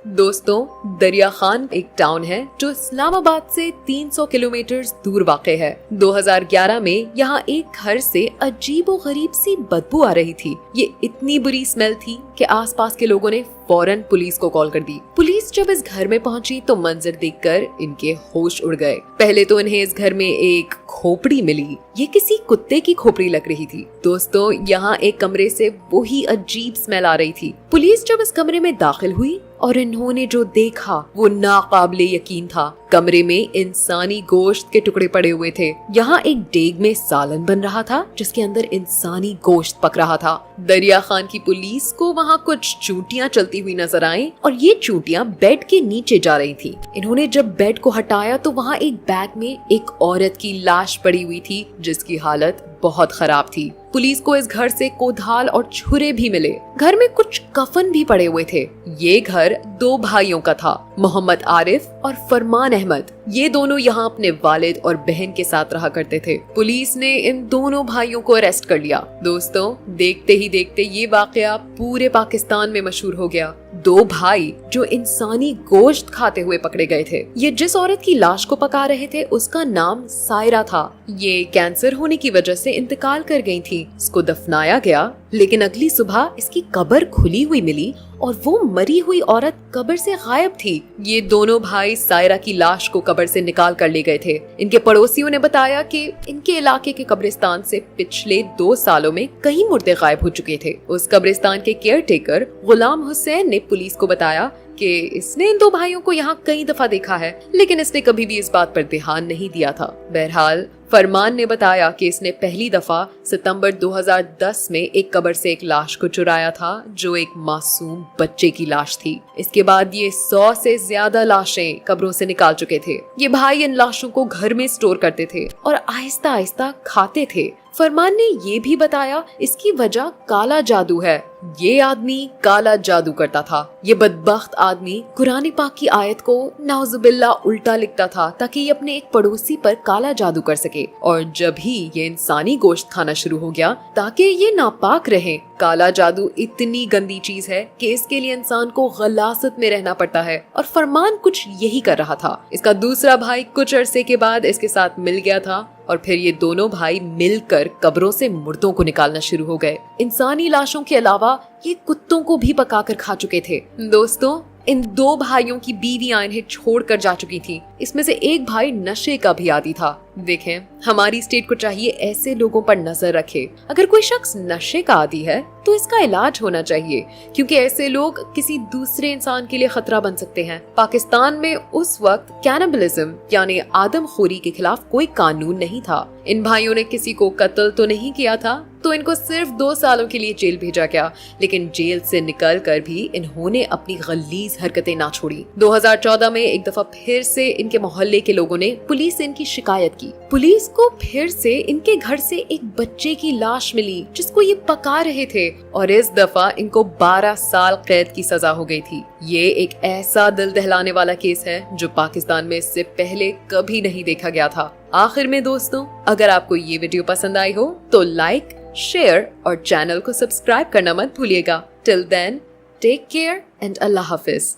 दोस्तों, दरिया खान एक टाउन है जो इस्लामाबाद से 300 किलोमीटर दूर वाक़ है। 2011 में यहाँ एक घर से अजीबोगरीब सी बदबू आ रही थी। ये इतनी बुरी स्मेल थी कि आसपास के लोगों ने फौरन पुलिस को कॉल कर दी। पुलिस जब इस घर में पहुंची तो मंजर देखकर इनके होश उड़ गए। पहले तो इन्हें इस घर में एक खोपड़ी मिली। ये किसी कुत्ते की खोपड़ी लग रही थी। दोस्तों, यहाँ एक कमरे से वही अजीब स्मेल आ रही थी। पुलिस जब इस कमरे में दाखिल हुई और इन्होंने जो देखा वो नाकाबिले यकीन था। कमरे में इंसानी गोश्त के टुकड़े पड़े हुए थे। यहाँ एक डेग में सालन बन रहा था जिसके अंदर इंसानी गोश्त पक रहा था। दरिया खान की पुलिस को वहाँ कुछ चूंटियां चलती हुई नजर आई और ये चूंटियां बेड के नीचे जा रही थी। इन्होंने जब बेड को हटाया तो वहाँ एक बैग में एक औरत की लाश पड़ी हुई थी जिसकी हालत बहुत खराब थी। पुलिस को इस घर से कोदाल और छुरे भी मिले। घर में कुछ कफन भी पड़े हुए थे। ये घर 2 भाइयों का था, मोहम्मद आरिफ और फरमान अहमद। ये दोनों यहाँ अपने वालिद और बहन के साथ रहा करते थे। पुलिस ने इन दोनों भाइयों को अरेस्ट कर लिया। दोस्तों, देखते ही देखते ये वाकया पूरे पाकिस्तान में मशहूर हो गया। 2 भाई जो इंसानी गोश्त खाते हुए पकड़े गए थे। ये जिस औरत की लाश को पका रहे थे उसका नाम सायरा था। ये कैंसर होने की वजह से इंतकाल कर गई थी। इसको दफनाया गया, लेकिन अगली सुबह इसकी कब्र खुली हुई मिली और वो मरी हुई औरत कब्र से गायब थी। ये दोनों भाई सायरा की लाश को कब्र से निकाल कर ले गए थे। इनके पड़ोसियों ने बताया कि इनके इलाके के कब्रिस्तान से पिछले 2 सालों में कई मुर्दे गायब हो चुके थे। उस कब्रिस्तान के केयर टेकर गुलाम हुसैन ने पुलिस को बताया कि इसने इन 2 भाइयों को यहाँ कई दफा देखा है, लेकिन इसने कभी भी इस बात पर ध्यान नहीं दिया था। बहरहाल फरमान ने बताया कि इसने पहली दफा सितंबर 2010 में एक कब्र से एक लाश को चुराया था जो एक मासूम बच्चे की लाश थी। इसके बाद ये 100 से ज्यादा लाशें कब्रों से निकाल चुके थे। ये भाई इन लाशों को घर में स्टोर करते थे और आहिस्ता आहिस्ता खाते थे। फरमान ने ये भी बताया इसकी वजह काला जादू है। ये आदमी काला जादू करता था। ये बदबख्त आदमी कुरान पाक की आयत को नाउजुबिल्ला उल्टा लिखता था ताकि ये अपने एक पड़ोसी पर काला जादू कर सके। और जब ही ये इंसानी गोश्त खाना शुरू हो गया ताकि ये नापाक रहे। काला जादू इतनी गंदी चीज है कि इसके लिए इंसान को गलासत में रहना पड़ता है और फरमान कुछ यही कर रहा था। इसका दूसरा भाई कुछ अरसे के बाद इसके साथ मिल गया था और फिर ये दोनों भाई मिलकर कब्रों से मुर्दों को निकालना शुरू हो गए। इंसानी लाशों के अलावा ये कुत्तों को भी पकाकर खा चुके थे। दोस्तों, इन 2 भाइयों की बीवियां इन्हें छोड़कर जा चुकी थी। इसमें से एक भाई नशे का भी आदी था। देखें, हमारी स्टेट को चाहिए ऐसे लोगों पर नजर रखे। अगर कोई शख्स नशे का आदी है तो इसका इलाज होना चाहिए, क्योंकि ऐसे लोग किसी दूसरे इंसान के लिए खतरा बन सकते हैं। पाकिस्तान में उस वक्त कैनिबलिज्म यानी आदमखोरी के खिलाफ कोई कानून नहीं था। इन भाइयों ने किसी को कत्ल तो नहीं किया था, तो इनको सिर्फ 2 सालों के लिए जेल भेजा गया, लेकिन जेल से निकलकर भी इन्होंने अपनी गलीज हरकतें ना छोड़ी। 2014 में एक दफा फिर से इनके मोहल्ले के लोगों ने पुलिस से इनकी शिकायत की। पुलिस को फिर से इनके घर से एक बच्चे की लाश मिली जिसको ये पका रहे थे और इस दफा इनको 12 साल कैद की सजा हो गई थी। ये एक ऐसा दिल दहलाने वाला केस है जो पाकिस्तान में इससे पहले कभी नहीं देखा गया था। आखिर में दोस्तों, अगर आपको ये वीडियो पसंद आई हो तो लाइक, शेयर और चैनल को सब्सक्राइब करना मत भूलिएगा। Till then, take care and अल्लाह हाफिज।